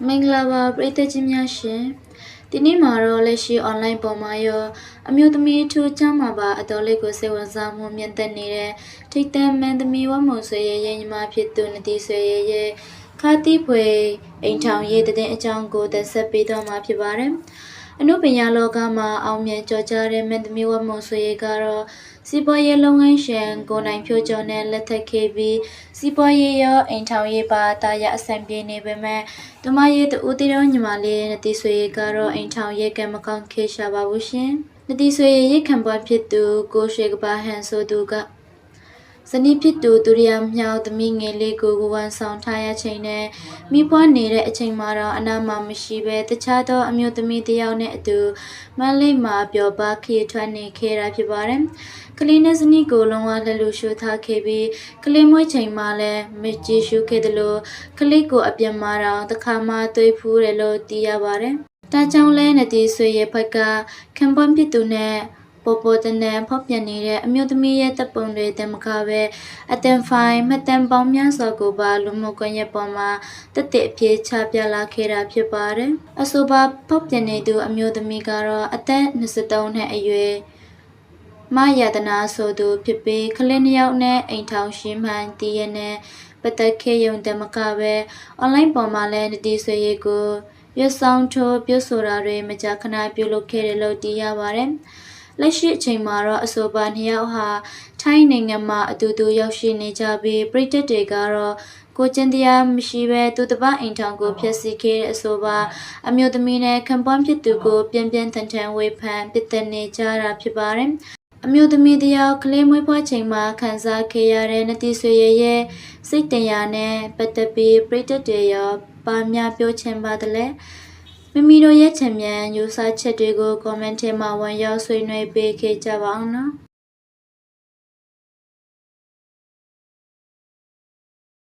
မင်္ဂလာပါပရိသတ်ကြီးများရှင်ဒီနေ့မှာတော့လက်ရှိ online ပေါ်မှာရောအမျိုးသမီးထူးချမ်းမှာပါအတော်လေးကိုစိတ်ဝင်စားမှုမြင့်တက်နေတဲ့ထိတ်တန့်မန်းသမီးဝမုံဆွေရဲ့ညီမဖြစ်သူနတီဆွေရဲ့ခါတိဖွေအိမ်ထောင်ရေးတဲ့အကြောင်းကိုသက်ဆက်ပေးတော့မှာဖြစ်ပါတယ်အနုပညာလောကမှာအောင်မြင်ကြော်ကြားတဲ့မင်းသမီးဝမုံဆွေကတော့စီးပွားရေးလုပ်ငန်းရှင်ကိုနိုင်ဖြိုးကျော်နဲ့လက်ထပ်ခဲ့ပြီးစီးပွားရေးရောအိမ်ထောင်ရေးပါတာရအဆင်ပြေနေပေမဲ့ဓမ္မရေးတူတီတော်ညီမလေးနတီဆွေကတော့အိမ်ထောင်ရေးကမကောင်းခေရှာပါဘူးရှင်နတီဆွေရိတ်ခံပွားဖြစ်သူကိုရွှေကပါဟန်ဆိုသူကဇနီးဖြစ်သူဒုတိယမြောက်သမီးငယ်လေးကိုဝန်ဆောင်ထားရချိန်နဲ့မိဖွားနေတဲ့အချိန်မှာတော့အနာမမရှိပဲတခြားသောအမျိုးသမီးတစ်ယောက်နဲ့အတူမန္တလေးမှာပျော်ပါခရီးထွက်နေခဲ့တာဖြစ်ပါတယ်။ကလေးနဲ့ဇနီးကိုလုံးဝလက်လူရှုထားခဲ့ပြီးကလေးမွေးချိန်မှာလည်းမကြည့်ရှုခဲ့တယ်လို့ကလေးကိုအပြစ်မှာတော့တစ်ခါမှတွေးဖူးတယ်လို့သိရပါတယ်။ဒါကြောင့်လဲနတီဆွေရဲ့ဘက်ကခံပွန်ဖြစ်သူနဲ့ပေါ်တနံဖောက်ပြန်နေတဲ့အမျိုးသမီးရဲ့တပ်ပုံတွေတမကပဲအတန်ဖိုင်မတန်ပေါင်းများစွာကိုပါလူမှုကွန်ရက်ပေါ်မှာတက်တဲ့အဖြစ်ချပြလာခဲ့တာဖြစ်ပါတယ်။အဆိုပါဖောက်ပြန်နေသူအမျိုးသမီးကတော့အသက်23နှစ်အရွယ်မယတနာဆိုသူဖြစ်ပြီးကလေးနှစ်ယောက်နဲ့အိမ်ထောင်ရှင်မှန်တည်ရတဲ့ပတ်သက်ခဲ့ရုံတမကပဲအွန်လိုင်းပေါ်မှာလည်းနတီဆွေရဲ့ကိုရွဆောင်ထိုးပြုဆိုတာတွေမကြာခဏပြုလုပ်ခဲ့တယ်လို့သိရပါတယ်။လက်ရှိအချိန်မှာတော့အဆိုပါနှစ်ယောက်ဟာထိုင်းနိုင်ငံမှာအတူတူရောက်ရှိနေကြပြီးပြည်သက်တွေကတော့ကိုကျင်တရားမရှိပဲသူတပအိမ်ထောင်ကိုဖျက်ဆီးခဲ့တဲ့အဆိုပါအမျိုးသမီးနဲ့ခံပွားဖြစ်သူကိုပြင်းပြင်းထန်ထန်ဝေဖန်ပစ်တက်နေကြတာဖြစ်ပါတယ်အမျိုးသမီးတယောက်ကလေးမွေးဖွားချိန်မှာခံစားခဲ့ရတဲ့နတီဆွေရဲ့စိတ်တရားနဲ့ပတ်သက်ပြီးပြည်သက်တွေရောပါများပြောချင်ပါတယ်လေမိမိတို့ရဲ့ချင်မြန်ယူဆချက်တွေကို comment ထဲမှာဝင်ရောက်ဆွေးနွေးပေးခဲ့ကြပါအောင်နော်